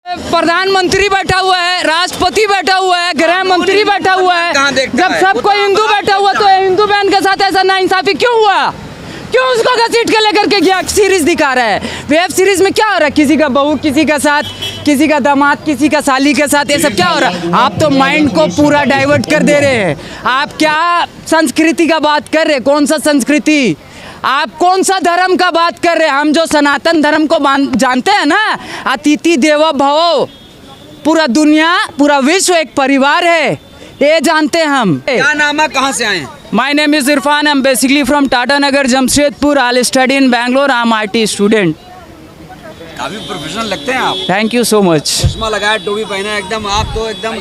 प्रधानमंत्री बैठा हुआ है, राष्ट्रपति बैठा हुआ है, गृह मंत्री बैठा हुआ है। जब सब कोई हिंदू बैठा हुआ तो हिंदू बहन के साथ ऐसा नाइंसाफी क्यों हुआ? क्यों उसको घसीट के लेकर के गया? सीरीज दिखा रहा है। वेब सीरीज में क्या हो रहा है? किसी का बहू किसी का साथ, किसी का दामाद किसी का साली के साथ, ये सब क्या हो रहा है? आप तो माइंड को पूरा डाइवर्ट कर दे रहे हैं। आप क्या संस्कृति का बात कर रहे हैं? कौन सा संस्कृति? आप कौन सा धर्म का बात कर रहे हैं? हम जो सनातन धर्म को जानते हैं ना, अतिथि देवो भव, पूरा दुनिया पूरा विश्व एक परिवार है, ये जानते हैं हम। क्या नाम है, कहाँ से आए हैं? My name is Irfan. I'm basically from Tata Nagar, Jamshedpur. I'll study in Bangalore. I'm IT student. काफी प्रोफेशनल लगते हैं आप। Thank you so much. चश्मा लगाया, टोपी पहना, एकदम आप तो एकदम।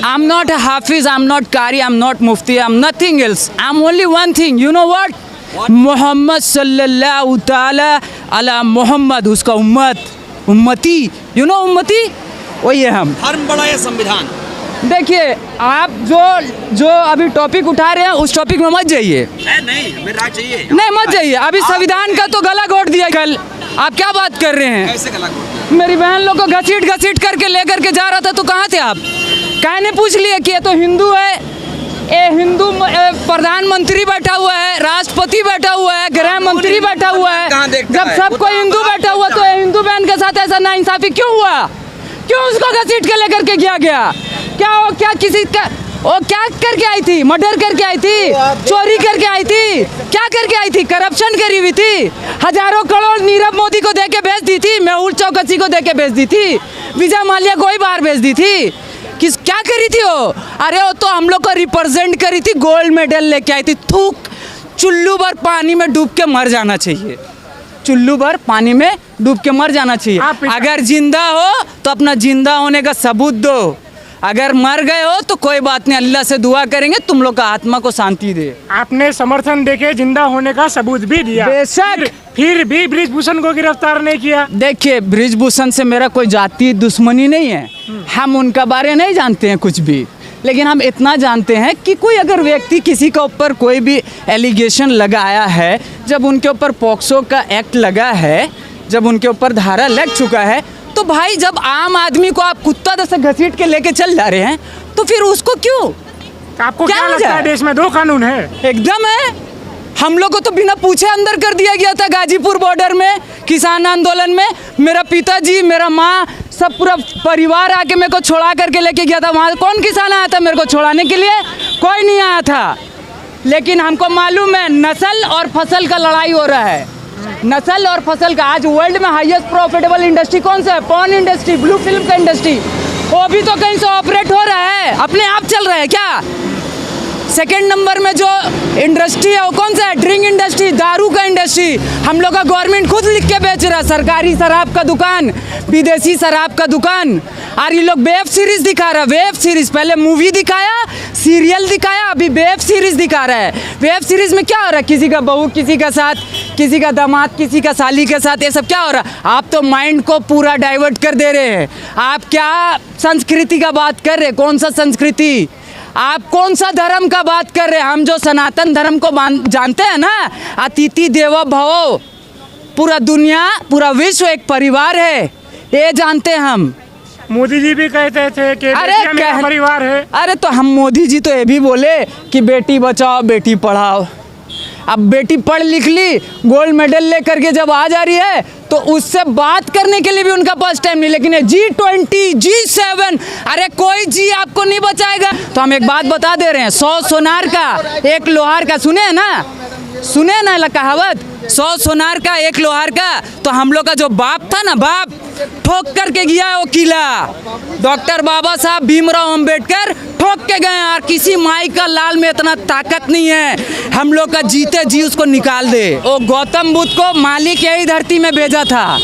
I'm not a Hafiz. I'm not Qari. I'm not Mufti. I'm nothing else. I'm only one thing. You know what? Muhammad sallallahu ta'ala ala Muhammad. उसका उम्मती. You know उम्मती? वही है हम। धर्म बड़ा या संविधान? देखिए, आप जो अभी टॉपिक उठा रहे हैं उस टॉपिक में मत जाइए। नहीं, हमें राय चाहिए। नहीं, मत जाइए। अभी संविधान का तो गला घोट दिया कल। आप क्या बात कर रहे हैं? कैसे गला घोट दिया? मेरी बहन लोग को घसीट करके लेकर के जा रहा था, तो कहाँ थे आप? काहे ने पूछ लिया कि ये तो हिंदू है, ये हिंदू प्रधानमंत्री बैठा हुआ है, राष्ट्रपति बैठा हुआ है, गृह मंत्री बैठा हुआ है। जब सब कोई हिंदू बैठा हुआ तो हिंदू बहन के साथ ऐसा नाइंसाफी क्यों हुआ? क्यों उसको घसीट के लेकर के गया? क्या किसी का वो क्या करके आई थी? मर्डर करके आई थी? चोरी करके आई थी? क्या करके आई थी? करप्शन करी हुई थी? हजारों करोड़ नीरव मोदी को देके भेज दी थी, मेहुल चौकसी को देके भेज दी थी, विजय माल्या को ही बाहर भेज दी थी। क्या करी थी वो? अरे वो तो हम लोग को रिप्रेजेंट करी थी, गोल्ड मेडल लेके आई थी। थूक, चुल्लू भर पानी में डूब के मर जाना चाहिए। चुल्लू भर पानी में डूब के मर जाना चाहिए। अगर जिंदा हो तो अपना जिंदा होने का सबूत दो, अगर मर गए हो तो कोई बात नहीं, अल्लाह से दुआ करेंगे तुम लोग का आत्मा को शांति दे। आपने समर्थन देके जिंदा होने का सबूत भी दिया, बेशक, फिर भी बृजभूषण को गिरफ्तार नहीं किया। देखिए, बृजभूषण से मेरा कोई जाति दुश्मनी नहीं है, हम उनका बारे नहीं जानते हैं कुछ भी, लेकिन हम इतना जानते हैं कि कोई अगर व्यक्ति किसी के ऊपर कोई भी एलिगेशन लगाया है, जब उनके ऊपर पॉक्सो का एक्ट लगा है, जब उनके ऊपर धारा लग चुका है, तो भाई जब आम आदमी को आप कुत्ता जैसे घसीट के लेके चल जा रहे हैं तो फिर उसको क्यों? आपको क्या लगता है देश में दो कानून है? एकदम है। हम लोग को तो बिना पूछे अंदर कर दिया गया था गाजीपुर बॉर्डर में, किसान आंदोलन में। मेरा पिताजी, मेरा माँ, सब पूरा परिवार आके मेरे को छोड़ा करके लेके गया था। वहाँ कौन किसान आया था मेरे को छोड़ाने के लिए? कोई नहीं आया था। लेकिन हमको मालूम है नस्ल और फसल का लड़ाई हो रहा है, नस्ल और फसल का। आज वर्ल्ड में हाईएस्ट प्रॉफिटेबल इंडस्ट्री कौन सा है? पॉर्न इंडस्ट्री, ब्लू फिल्म का इंडस्ट्री। वो भी तो कहीं से ऑपरेट हो रहा है, अपने आप चल रहा है क्या? सेकंड नंबर में जो इंडस्ट्री है वो कौन सा है? ड्रिंक इंडस्ट्री, दारू का इंडस्ट्री। हम लोग का गवर्नमेंट खुद लिख के बेच रहा है, सरकारी शराब का दुकान, विदेशी शराब का दुकान। और ये लोग वेब सीरीज दिखा रहा है, वेब सीरीज। पहले मूवी दिखाया, सीरियल दिखाया, अभी वेब सीरीज दिखा रहा है। वेब सीरीज में क्या हो रहा है? किसी का बहू किसी का साथ, किसी का दामाद किसी का साली के साथ, ये सब क्या हो रहा है? आप तो माइंड को पूरा डाइवर्ट कर दे रहे हैं। आप क्या संस्कृति का बात कर रहे हैं? कौन सा संस्कृति? आप कौन सा धर्म का बात कर रहे हैं? हम जो सनातन धर्म को जानते हैं ना, अतिथि देवो भव, पूरा दुनिया पूरा विश्व एक परिवार है, ये जानते हैं हम। मोदी जी भी कहते थे कि मेरा परिवार है। अरे तो हम मोदी जी तो ये भी बोले कि बेटी बचाओ बेटी पढ़ाओ। अब बेटी पढ़ लिख ली, गोल्ड मेडल लेकर के जब आ जा रही है तो उससे बात करने के लिए भी उनका पास टाइम नहीं। लेकिन G20, G7, अरे कोई जी आपको नहीं बचाएगा। तो हम एक बात बता दे रहे हैं, 100 सोनार का 1 लोहार का। सुने ना कहावत, 100 सोनार का 1 लोहार का। तो हम लोग का जो बाप था ना, बाप ठोक करके गया वो किला। डॉक्टर बाबा साहब भीमराव अंबेडकर ठोक के गए। और किसी माई का लाल में इतना ताकत नहीं है हम लोग का जीते जी उसको निकाल दे। वो गौतम बुद्ध को मालिक यही धरती में भेजा था।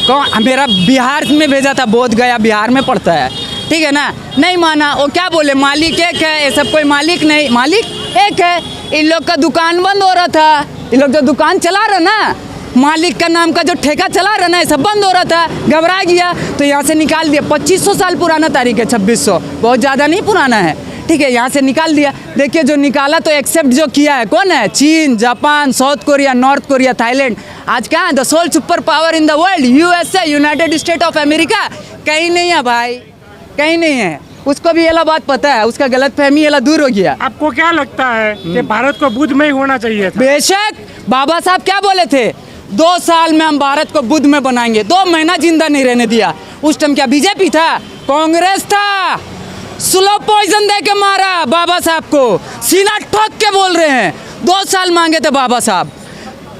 कौन? मेरा बिहार में भेजा था, बोध गया बिहार में पड़ता है, ठीक है ना? नहीं माना। वो क्या बोले? मालिक एक है, ये सब कोई मालिक नहीं, मालिक एक है। इन लोग का दुकान बंद हो रहा था, इन लोग जो दुकान चला रहा ना, मालिक का नाम का जो ठेका चला रहा ना, ये सब बंद हो रहा था। घबरा गया तो यहाँ से निकाल दिया। 2500 साल पुराना तारीख है, 2600, बहुत ज़्यादा नहीं पुराना है, ठीक है, यहाँ से निकाल दिया। देखिए जो निकाला तो एक्सेप्ट जो किया है कौन है? चीन, Japan, South Korea, North Korea, Thailand. आज कहाँ है the sole super power in the world? USA, United State of America. कहीं नहीं है भाई, कहीं नहीं है। उसको भी ये बात पता है, उसका गलतफहमी ये दूर हो गया। आपको क्या लगता है कि भारत को बुद्ध में ही होना चाहिए था? बेशक, बाबा साहब क्या बोले थे? 2 साल में हम भारत को बुद्ध में बनाएंगे। 2 महीना जिंदा नहीं रहने दिया। उस टाइम क्या बीजेपी था? कांग्रेस था। स्लो पॉइजन दे के मारा बाबा साहब को, सीना ठोक के बोल रहे हैं। 2 साल मांगे थे बाबा साहब।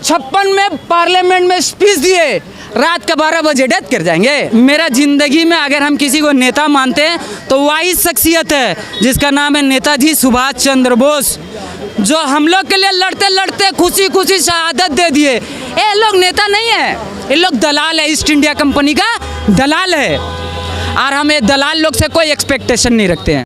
56 में पार्लियामेंट में स्पीच दिए, रात का 12 बजे डेथ कर जाएंगे। मेरा जिंदगी में अगर हम किसी को नेता मानते हैं तो वही शख्सियत है जिसका नाम है नेताजी सुभाष चंद्र बोस, जो हम लोग के लिए लड़ते लड़ते खुशी खुशी शहादत दे दिए। ये लोग नेता नहीं है, ये लोग दलाल है, ईस्ट इंडिया कंपनी का दलाल है। और हम ये दलाल लोग से कोई एक्सपेक्टेशन नहीं रखते हैं।